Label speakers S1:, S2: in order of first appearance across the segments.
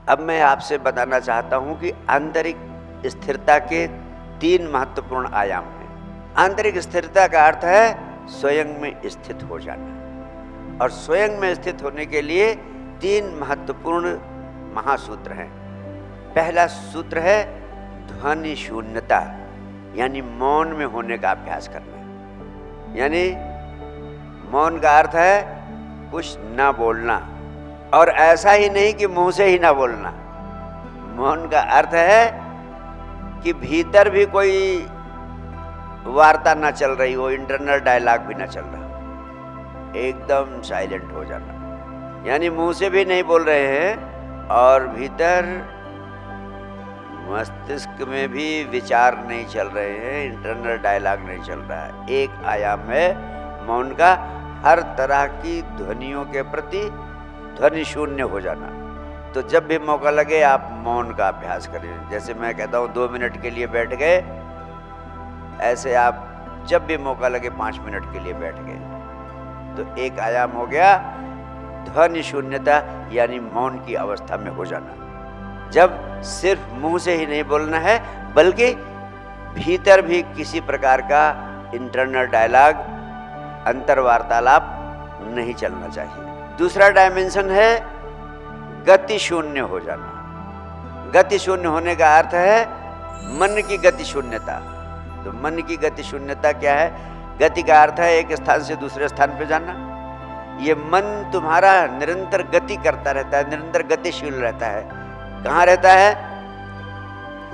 S1: अब मैं आपसे बताना चाहता हूं कि आंतरिक स्थिरता के 3 महत्वपूर्ण आयाम हैं। आंतरिक स्थिरता का अर्थ है स्वयं में स्थित हो जाना, और स्वयं में स्थित होने के लिए 3 महत्वपूर्ण महासूत्र हैं। पहला सूत्र है ध्वनि शून्यता, यानी मौन में होने का अभ्यास करना। यानी मौन का अर्थ है कुछ ना बोलना, और ऐसा ही नहीं कि मुंह से ही ना बोलना। मौन का अर्थ है कि भीतर भी कोई वार्ता ना चल रही हो, इंटरनल डायलॉग भी ना चल रहा, एकदम साइलेंट हो जाना। यानी मुंह से भी नहीं बोल रहे हैं और भीतर मस्तिष्क में भी विचार नहीं चल रहे हैं, इंटरनल डायलॉग नहीं चल रहा है। एक आयाम है मौन का, हर तरह की ध्वनियों के प्रति ध्वनि शून्य हो जाना। तो जब भी मौका लगे आप मौन का अभ्यास करें। जैसे मैं कहता हूँ 2 मिनट के लिए बैठ गए, ऐसे आप जब भी मौका लगे 5 मिनट के लिए बैठ गए। तो एक आयाम हो गया ध्वनि शून्यता, यानी मौन की अवस्था में हो जाना। जब सिर्फ मुंह से ही नहीं बोलना है, बल्कि भीतर भी किसी प्रकार का इंटरनल डायलॉग, अंतर वार्तालाप नहीं चलना चाहिए। दूसरा डायमेंशन है गति शून्य हो जाना। गति शून्य होने का अर्थ है मन की गति शून्यता। तो मन की गति शून्यता क्या है? गति का अर्थ है एक स्थान से दूसरे स्थान पे जाना। ये मन तुम्हारा निरंतर गति करता रहता है, निरंतर गतिशील रहता है। कहाँ रहता है?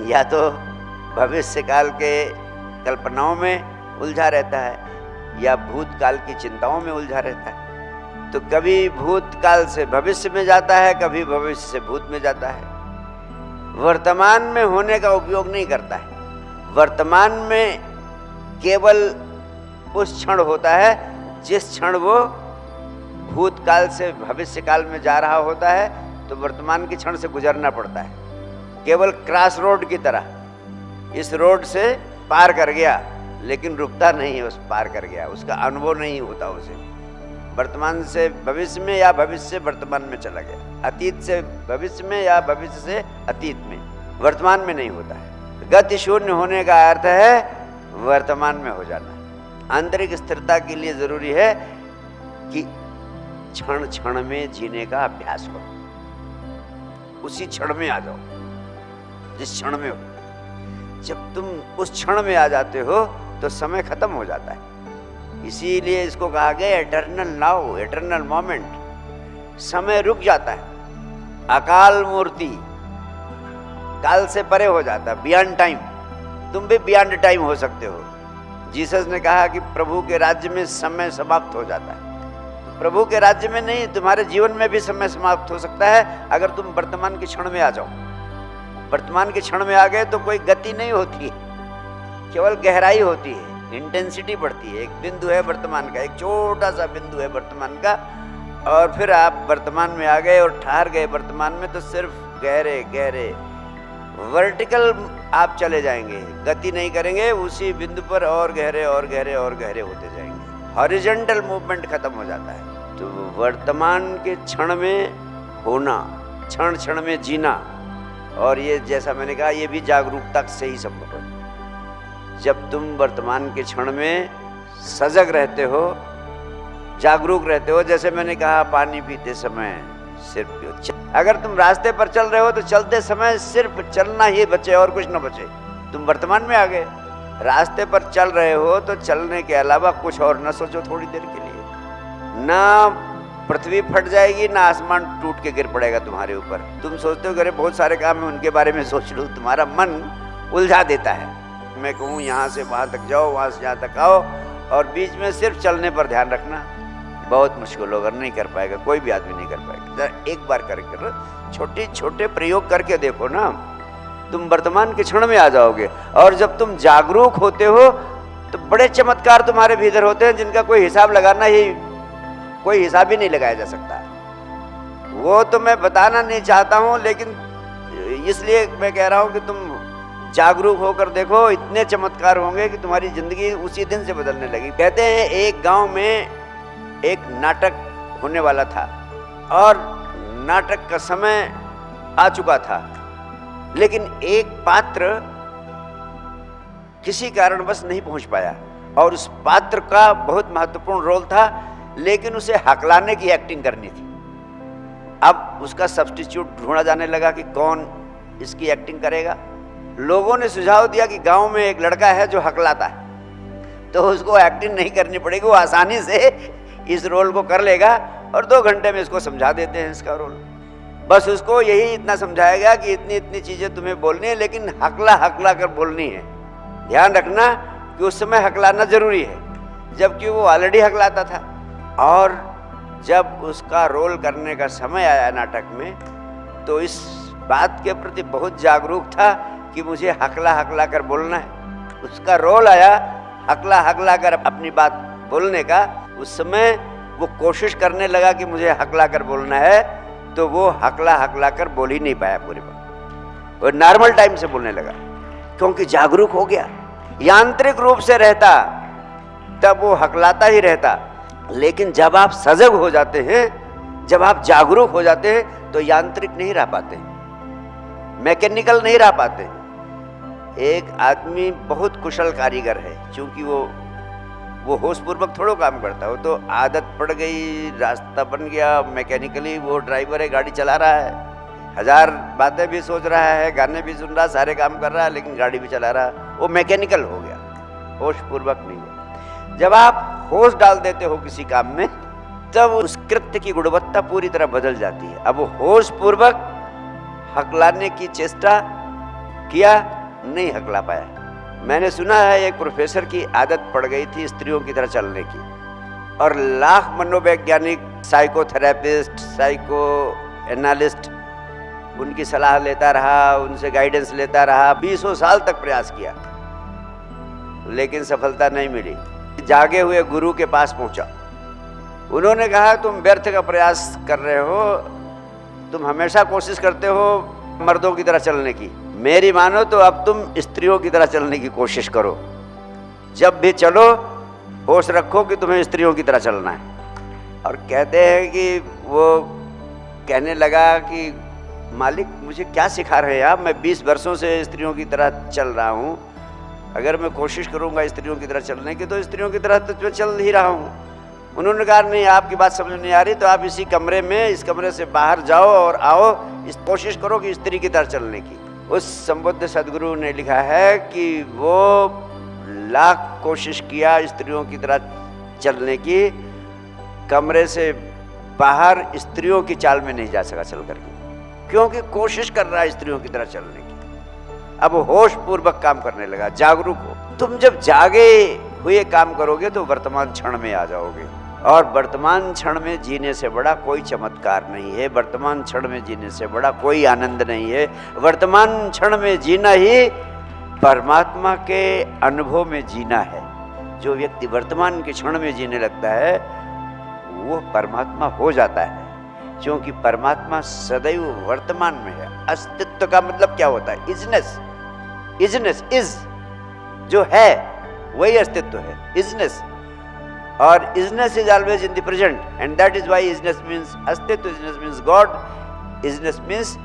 S1: या तो भविष्य काल के कल्पनाओं में उलझा रहता है, या भूतकाल की चिंताओं में उलझा रहता है। तो कभी भूतकाल से भविष्य में जाता है, कभी भविष्य से भूत में जाता है। वर्तमान में होने का उपयोग नहीं करता है। वर्तमान में केवल उस क्षण होता है जिस क्षण वो भूतकाल से भविष्य काल में जा रहा होता है, तो वर्तमान के क्षण से गुजरना पड़ता है। केवल क्रॉस रोड की तरह इस रोड से पार कर गया, लेकिन रुकता नहीं है, उस पार कर गया, उसका अनुभव नहीं होता उसे। वर्तमान से भविष्य में या भविष्य से वर्तमान में चला गया, अतीत से भविष्य में या भविष्य से अतीत में, वर्तमान में नहीं होता है। गति शून्य होने का अर्थ है वर्तमान में हो जाना। आंतरिक स्थिरता के लिए जरूरी है कि क्षण क्षण में जीने का अभ्यास करो। उसी क्षण में आ जाओ जिस क्षण में हो। जब तुम उस क्षण में आ जाते हो तो समय खत्म हो जाता है। इसीलिए इसको कहा गया एटर्नल नाउ, एटर्नल मोमेंट। समय रुक जाता है, अकाल मूर्ति, काल से परे हो जाता है, बियॉन्ड टाइम। तुम भी बियॉन्ड टाइम हो सकते हो। जीसस ने कहा कि प्रभु के राज्य में समय समाप्त हो जाता है। प्रभु के राज्य में नहीं, तुम्हारे जीवन में भी समय समाप्त हो सकता है अगर तुम वर्तमान के क्षण में आ जाओ। वर्तमान के क्षण में आ गए तो कोई गति नहीं होती है, केवल गहराई होती है, इंटेंसिटी बढ़ती है। एक बिंदु है वर्तमान का, एक छोटा सा बिंदु है वर्तमान का, और फिर आप वर्तमान में आ गए और ठहर गए वर्तमान में, तो सिर्फ गहरे गहरे वर्टिकल आप चले जाएंगे, गति नहीं करेंगे, उसी बिंदु पर और गहरे और गहरे और गहरे होते जाएंगे। हॉरिजॉन्टल मूवमेंट खत्म हो जाता है। तो वर्तमान के क्षण में होना, क्षण क्षण में जीना, और ये जैसा मैंने कहा ये भी जागरूकता से ही संभव है। जब तुम वर्तमान के क्षण में सजग रहते हो, जागरूक रहते हो, जैसे मैंने कहा पानी पीते समय सिर्फ पियो। अगर तुम रास्ते पर चल रहे हो तो चलते समय सिर्फ चलना ही बचे और कुछ न बचे। तुम वर्तमान में आ गए। रास्ते पर चल रहे हो तो चलने के अलावा कुछ और न सोचो थोड़ी देर के लिए। ना पृथ्वी फट जाएगी, ना आसमान टूट के गिर पड़ेगा तुम्हारे ऊपर। तुम सोचते हो अरे बहुत सारे काम है उनके बारे में सोच लूँ, तुम्हारा मन उलझा देता है। मैं कहूँ यहाँ से वहाँ तक जाओ, वहाँ से यहाँ तक आओ, और बीच में सिर्फ चलने पर ध्यान रखना, बहुत मुश्किल होगा, नहीं कर पाएगा, कोई भी आदमी नहीं कर पाएगा। जरा एक बार करके छोटे छोटे प्रयोग करके देखो ना, तुम वर्तमान के क्षण में आ जाओगे। और जब तुम जागरूक होते हो तो बड़े चमत्कार तुम्हारे भीतर होते हैं जिनका कोई हिसाब लगाना ही, कोई हिसाब ही नहीं लगाया जा सकता। वो तो मैं बताना नहीं चाहता हूँ, लेकिन इसलिए मैं कह रहा हूँ कि तुम जागरूक होकर देखो, इतने चमत्कार होंगे कि तुम्हारी जिंदगी उसी दिन से बदलने लगी। कहते हैं एक गांव में एक नाटक होने वाला था, और नाटक का समय आ चुका था, लेकिन एक पात्र किसी कारणवश नहीं पहुंच पाया और उस पात्र का बहुत महत्वपूर्ण रोल था, लेकिन उसे हकलाने की एक्टिंग करनी थी। अब उसका सब्स्टिट्यूट ढूंढा जाने लगा कि कौन इसकी एक्टिंग करेगा। लोगों ने सुझाव दिया कि गांव में एक लड़का है जो हकलाता है, तो उसको एक्टिंग नहीं करनी पड़ेगी, वो आसानी से इस रोल को कर लेगा और 2 घंटे में इसको समझा देते हैं इसका रोल। बस उसको यही इतना समझाया गया कि इतनी इतनी चीजें तुम्हें बोलनी है, लेकिन हकला हकला कर बोलनी है। ध्यान रखना कि उस समय हकलाना जरूरी है, जबकि वो ऑलरेडी हकलाता था। और जब उसका रोल करने का समय आया नाटक में, तो इस बात के प्रति बहुत जागरूक था कि मुझे हकला हकला कर बोलना है। उसका रोल आया हकला हकला कर अपनी बात बोलने का। उस समय वो कोशिश करने लगा कि मुझे हकला कर बोलना है, तो वो हकला हकला कर बोल ही नहीं पाया पूरी बात। वो नॉर्मल टाइम से बोलने लगा, क्योंकि जागरूक हो गया। यांत्रिक रूप से रहता तब वो हकलाता ही रहता, लेकिन जब आप सजग हो जाते हैं, जब आप जागरूक हो जाते हैं, तो यांत्रिक नहीं रह पाते, मैकेनिकल नहीं रह पाते। एक आदमी बहुत कुशल कारीगर है, क्योंकि वो होशपूर्वक थोड़ा काम करता है, वो तो आदत पड़ गई, रास्ता बन गया, मैकेनिकली वो ड्राइवर है, गाड़ी चला रहा है, 1000 बातें भी सोच रहा है, गाने भी सुन रहा है, सारे काम कर रहा है, लेकिन गाड़ी भी चला रहा है। वो मैकेनिकल हो गया, होशपूर्वक नहीं हुआ। जब आप होश डाल देते हो किसी काम में, तब उस कृत्य की गुणवत्ता पूरी तरह बदल जाती है। अब वो होशपूर्वक हकलाने की चेष्टा किया, नहीं हकला पाया। मैंने सुना है एक प्रोफेसर की आदत पड़ गई थी स्त्रियों की तरह चलने की, और लाख मनोवैज्ञानिक, साइकोथेरेपिस्ट, साइको एनालिस्ट उनकी सलाह लेता रहा, उनसे गाइडेंस लेता रहा, 20 साल तक प्रयास किया, लेकिन सफलता नहीं मिली। जागे हुए गुरु के पास पहुंचा। उन्होंने कहा, तुम व्यर्थ का प्रयास कर रहे हो, तुम हमेशा कोशिश करते हो मर्दों की तरह चलने की, मेरी मानो तो अब तुम स्त्रियों की तरह चलने की कोशिश करो। जब भी चलो होश रखो कि तुम्हें स्त्रियों की तरह चलना है। और कहते हैं कि वो कहने लगा कि मालिक मुझे क्या सिखा रहे हैं आप, मैं 20 वर्षों से स्त्रियों की तरह चल रहा हूँ, अगर मैं कोशिश करूँगा स्त्रियों की तरह चलने की, तो स्त्रियों की तरह तो मैं चल ही रहा हूँ। उन्होंने कहा, नहीं आपकी बात समझ नहीं आ रही, तो आप इसी कमरे में, इस कमरे से बाहर जाओ और आओ, इस कोशिश करो कि स्त्री की तरह चलने की। उस संबुद्ध सदगुरु ने लिखा है कि वो लाख कोशिश किया स्त्रियों की तरह चलने की, कमरे से बाहर स्त्रियों की चाल में नहीं जा सका चल करके, क्योंकि कोशिश कर रहा है स्त्रियों की तरह चलने की। अब होश पूर्वक काम करने लगा, जागरूक हो। तुम जब जागे हुए काम करोगे तो वर्तमान क्षण में आ जाओगे, और वर्तमान क्षण में जीने से बड़ा कोई चमत्कार नहीं है, वर्तमान क्षण में जीने से बड़ा कोई आनंद नहीं है। वर्तमान क्षण में जीना ही परमात्मा के अनुभव में जीना है। जो व्यक्ति वर्तमान के क्षण में जीने लगता है वो परमात्मा हो जाता है, क्योंकि परमात्मा सदैव वर्तमान में है। अस्तित्व का मतलब क्या होता है? इजनेस। इजनेस, इज जो है वही अस्तित्व है, इजनेस। और isness is always in the present, and that is why isness means अस्तित्व, isness means God, isness means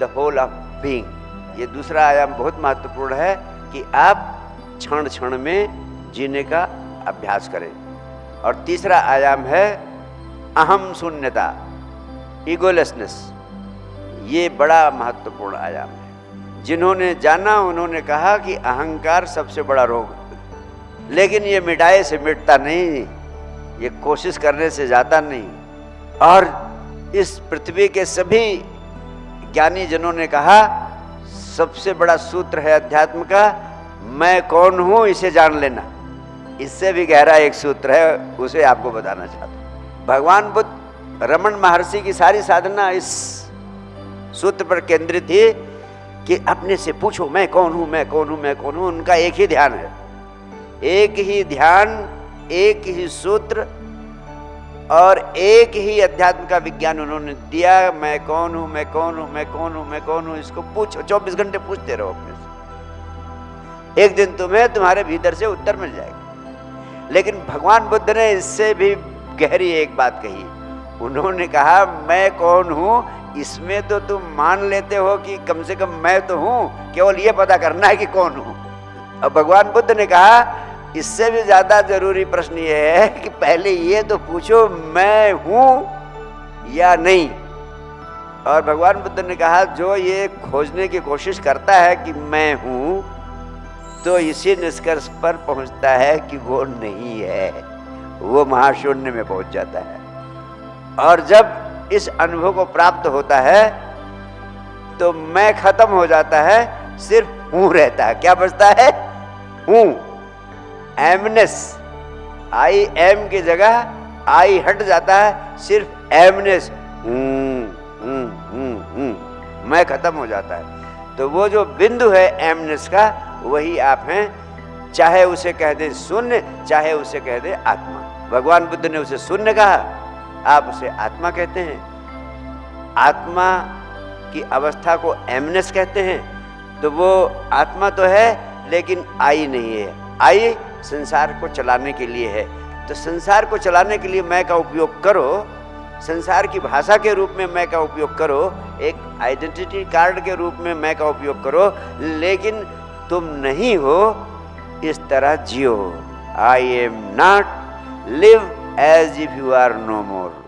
S1: the whole of being. ये दूसरा आयाम बहुत महत्वपूर्ण है कि आप क्षण क्षण में जीने का अभ्यास करें। और तीसरा आयाम है अहम शून्यता, ईगोलेसनेस। ये बड़ा महत्वपूर्ण आयाम है। जिन्होंने जाना उन्होंने कहा कि अहंकार सबसे बड़ा रोग है, लेकिन ये मिटाए से मिटता नहीं, ये कोशिश करने से जाता नहीं। और इस पृथ्वी के सभी ज्ञानी जनों ने कहा सबसे बड़ा सूत्र है अध्यात्म का, मैं कौन हूं इसे जान लेना। इससे भी गहरा एक सूत्र है, उसे आपको बताना चाहता हूं। भगवान बुद्ध, रमन महर्षि की सारी साधना इस सूत्र पर केंद्रित थी कि अपने से पूछो मैं कौन हूं, मैं कौन हूं, मैं कौन हूं। उनका एक ही ध्यान है, एक ही ध्यान, एक ही सूत्र और एक ही अध्यात्म का विज्ञान उन्होंने दिया। मैं कौन हूं, मैं कौन हूं, मैं कौन हूं, मैं कौन हूं। इसको पूछो, 24 घंटे पूछते रहो अपने से, एक दिन तुम्हें तुम्हारे भीतर से उत्तर मिल जाएगा। लेकिन भगवान बुद्ध ने इससे भी गहरी एक बात कही। उन्होंने कहा मैं कौन हूं इसमें तो तुम मान लेते हो कि कम से कम मैं तो हूं, केवल ये पता करना है कि कौन हूं। अब भगवान बुद्ध ने कहा इससे भी ज्यादा जरूरी प्रश्न ये है कि पहले ये तो पूछो मैं हूं या नहीं। और भगवान बुद्ध ने कहा जो ये खोजने की कोशिश करता है कि मैं हूं, तो इसी निष्कर्ष पर पहुंचता है कि वो नहीं है, वो महाशून्य में पहुंच जाता है। और जब इस अनुभव को प्राप्त होता है तो मैं खत्म हो जाता है, सिर्फ हूं रहता है। क्या बचता है? हूं, एमनेस। आई एम की जगह आई हट जाता है, सिर्फ एमनेस, मैं खत्म हो जाता है। तो वो जो बिंदु है एमनेस का, वही आप हैं। चाहे उसे कह दें शून्य, चाहे उसे कह दें आत्मा। भगवान बुद्ध ने उसे शून्य कहा, आप उसे आत्मा कहते हैं। आत्मा की अवस्था को एमनेस कहते हैं। तो वो आत्मा तो है लेकिन आई नहीं है। आई संसार को चलाने के लिए है। तो संसार को चलाने के लिए मैं का उपयोग करो, संसार की भाषा के रूप में मैं का उपयोग करो, एक आइडेंटिटी कार्ड के रूप में मैं का उपयोग करो, लेकिन तुम नहीं हो, इस तरह जियो। I am not, live as if you are no more.